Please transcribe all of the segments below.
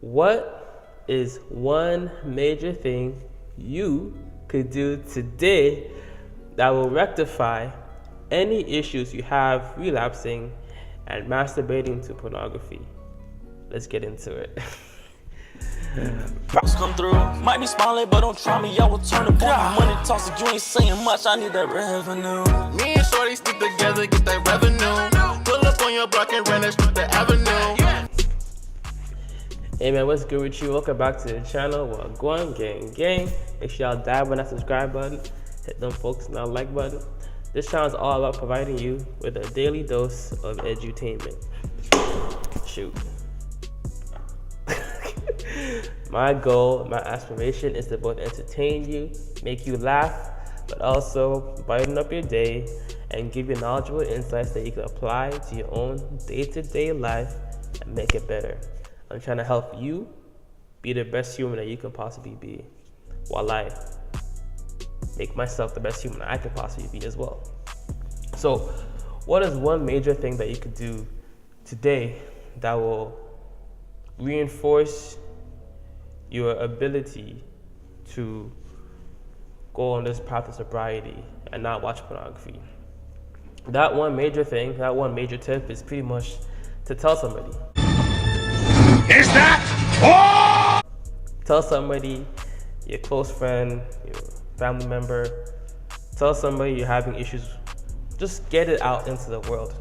What is one major thing you could do today that will rectify any issues you have relapsing and masturbating to pornography? Let's get into it. Come through, might be smiling, but don't try me. I will turn the point. Money tossing, you ain't saying much. I need that revenue. Me and Shorty stick together, get that revenue. Pull up on your block and run that street the avenue. Hey man, what's good with you? Welcome back to the channel. Well, go on, gang. Make sure y'all dab on that subscribe button, hit them folks on that like button. This channel is all about providing you with a daily dose of edutainment. Shoot. My goal, my aspiration is to both entertain you, make you laugh, but also brighten up your day and give you knowledgeable insights that you can apply to your own day-to-day life and make it better. I'm trying to help you be the best human that you can possibly be, while I make myself the best human I can possibly be as well. So, what is one major thing that you could do today that will reinforce your ability to go on this path of sobriety and not watch pornography? That one major thing, that one major tip is pretty much to tell somebody. Is that all? Tell somebody, your close friend, your family member, tell somebody you're having issues. Just get it out into the world.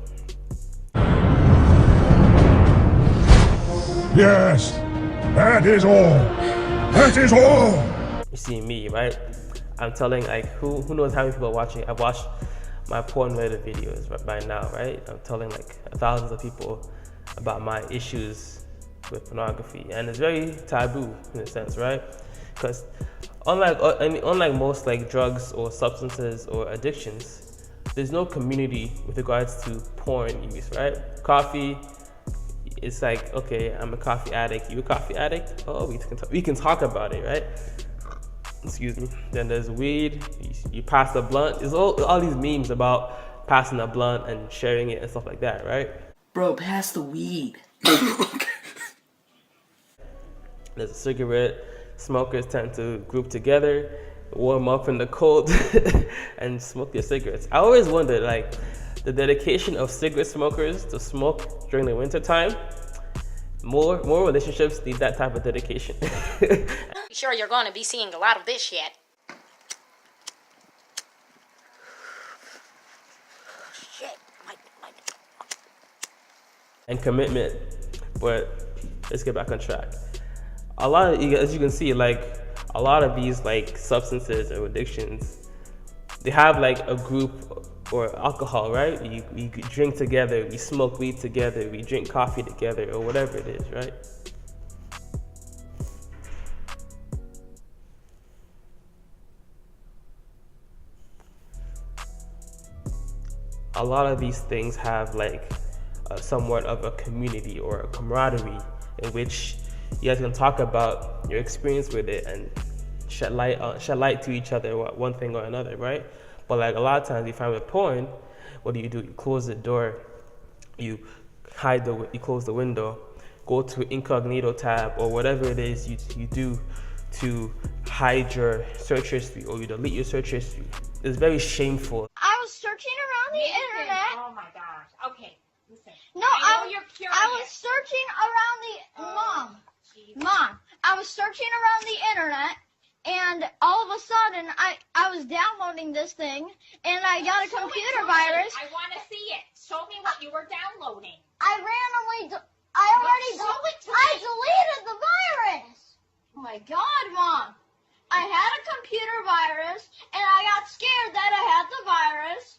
Yes, that is all. That is all. You see me, right? I'm telling, like, who knows how many people are watching. I've watched my porn-related videos by now, right? I'm telling like thousands of people about my issues with pornography, and it's very taboo in a sense, right? Because unlike most like drugs or substances or addictions, there's no community with regards to porn use, right? Coffee, it's like, okay, I'm a coffee addict. You a coffee addict? Oh, we can talk about it, right? Excuse me. Then there's weed. You pass the blunt. There's all these memes about passing a blunt and sharing it and stuff like that, right? Bro, pass the weed. There's a cigarette. Smokers tend to group together, warm up in the cold, and smoke their cigarettes. I always wondered, like, the dedication of cigarette smokers to smoke during the winter time. More relationships need that type of dedication. Sure, you're going to be seeing a lot of this yet. Shit, And commitment. But let's get back on track. As you can see, like, a lot of these like substances or addictions, they have like a group or alcohol, right? We drink together, we smoke weed together, we drink coffee together, or whatever it is, right? A lot of these things have like somewhat of a community or a camaraderie in which you guys can talk about your experience with it and shed light to each other, one thing or another, right? But like a lot of times you find with porn, what do? You close the door, you close the window, go to incognito tab or whatever it is you do to hide your search history, or you delete your search history. It's very shameful. I was searching around the internet. Oh my gosh. Okay, listen. No, I was searching around Mom, I was searching around the internet, and all of a sudden I was downloading this thing, and I got a computer virus. I want to see it. Show me what you were downloading. I deleted the virus. Oh my God, Mom. I had a computer virus, and I got scared that I had the virus.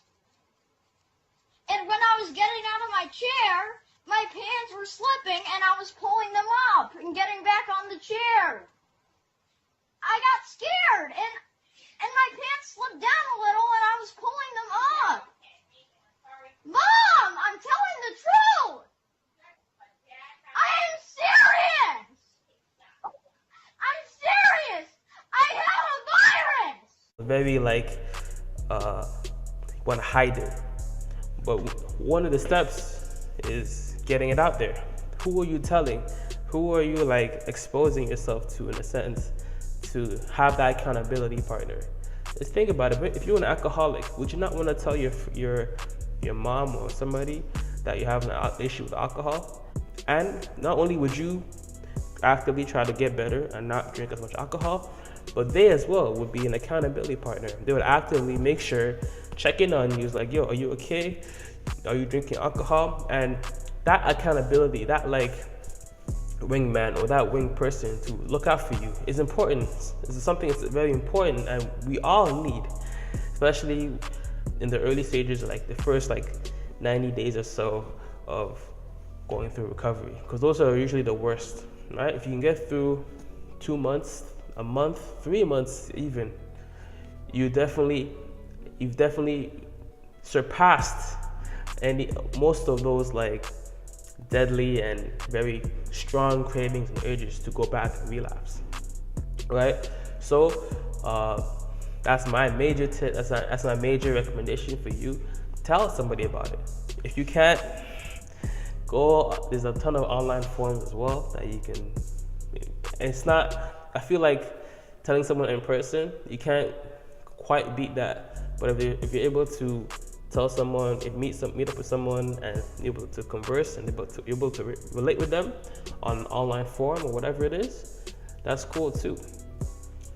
And when I was getting out of my chair, my pants were slipping, and I was pulling them up and getting back on the chair. I got scared, and my pants slipped down a little, and I was pulling them up. Mom, I'm telling the truth. I am serious. I'm serious. I have a virus. Very like, want to hide it. But one of the steps is getting it out there. Who are you telling? Who are you like exposing yourself to, in a sense, to have that accountability partner? Just think about it. If you're an alcoholic, would you not want to tell your mom or somebody that you have an issue with alcohol? And not only would you actively try to get better and not drink as much alcohol, but they as well would be an accountability partner. They would actively make sure, check in on you, like, yo, are you okay? Are you drinking alcohol? And that accountability, that like wingman or that wing person to look out for you is important. This is something that's very important and we all need, especially in the early stages, like the first like 90 days or so of going through recovery, because those are usually the worst, right? If you can get through 2 months, a month, 3 months even, you've definitely surpassed most of those like deadly and very strong cravings and urges to go back and relapse, right? So that's my major tip. That's my major recommendation for you. Tell somebody about it. If you can't, there's a ton of online forums as well that you can. It's not, I feel like telling someone in person, you can't quite beat that. But if you're able to tell someone, meet up with someone and able to converse and able to relate with them on an online forum or whatever it is, that's cool too.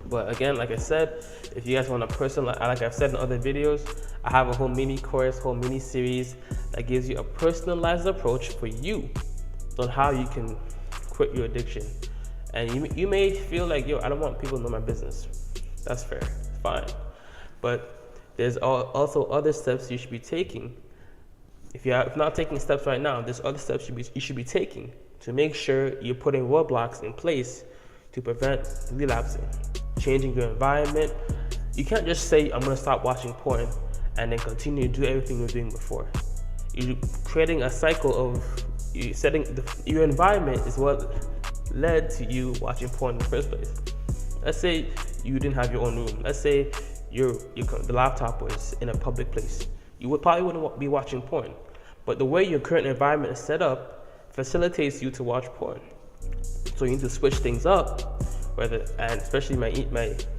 But again, like I said, if you guys want a personal, like I've said in other videos, I have a whole mini course, whole mini series that gives you a personalized approach for you on how you can quit your addiction. And you may feel like, yo, I don't want people to know my business. That's fair, fine. But there's also other steps you should be taking. If you're not taking steps right now, there's other steps you should be taking to make sure you're putting roadblocks in place to prevent relapsing. Changing your environment. You can't just say, I'm gonna stop watching porn and then continue to do everything you're doing before. You're creating a cycle of your environment is what led to you watching porn in the first place. Let's say you didn't have your own room. Let's say the laptop was in a public place. You wouldn't be watching porn. But the way your current environment is set up facilitates you to watch porn. So you need to switch things up, and especially my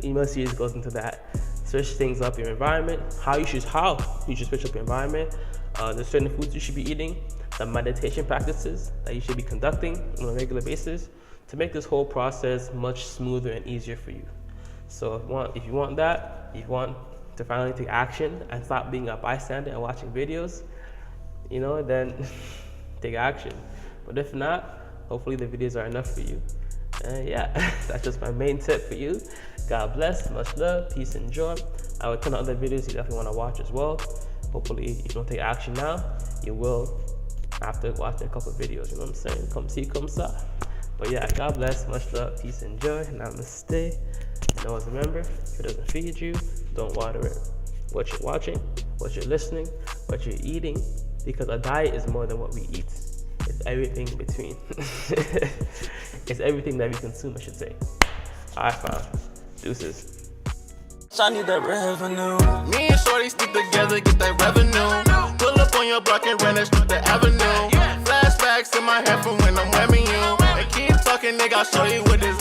email series goes into that. Switch things up your environment, how you should switch up your environment, the certain foods you should be eating, the meditation practices that you should be conducting on a regular basis to make this whole process much smoother and easier for you. So if you want to finally take action and stop being a bystander and watching videos, then take action. But if not, hopefully the videos are enough for you. Yeah, that's just my main tip for you. God bless, much love, peace and joy. I have a ton of other videos you definitely want to watch as well. Hopefully if you don't take action now, you will after watching a couple of videos, you know what I'm saying? Come see, come saw. But yeah, God bless, much love, peace and joy. Namaste. And always remember, if it doesn't feed you, don't water it. What you're watching, what you're listening, what you're eating, because a diet is more than what we eat. It's everything in between. It's everything that we consume, I should say. I found. Deuces. I need that revenue. Me and Shorty stick together, get that revenue. Pull up on your block and run that street the avenue. Flashbacks in my head from when I'm wearing you. And keep talking, nigga, I'll show you what this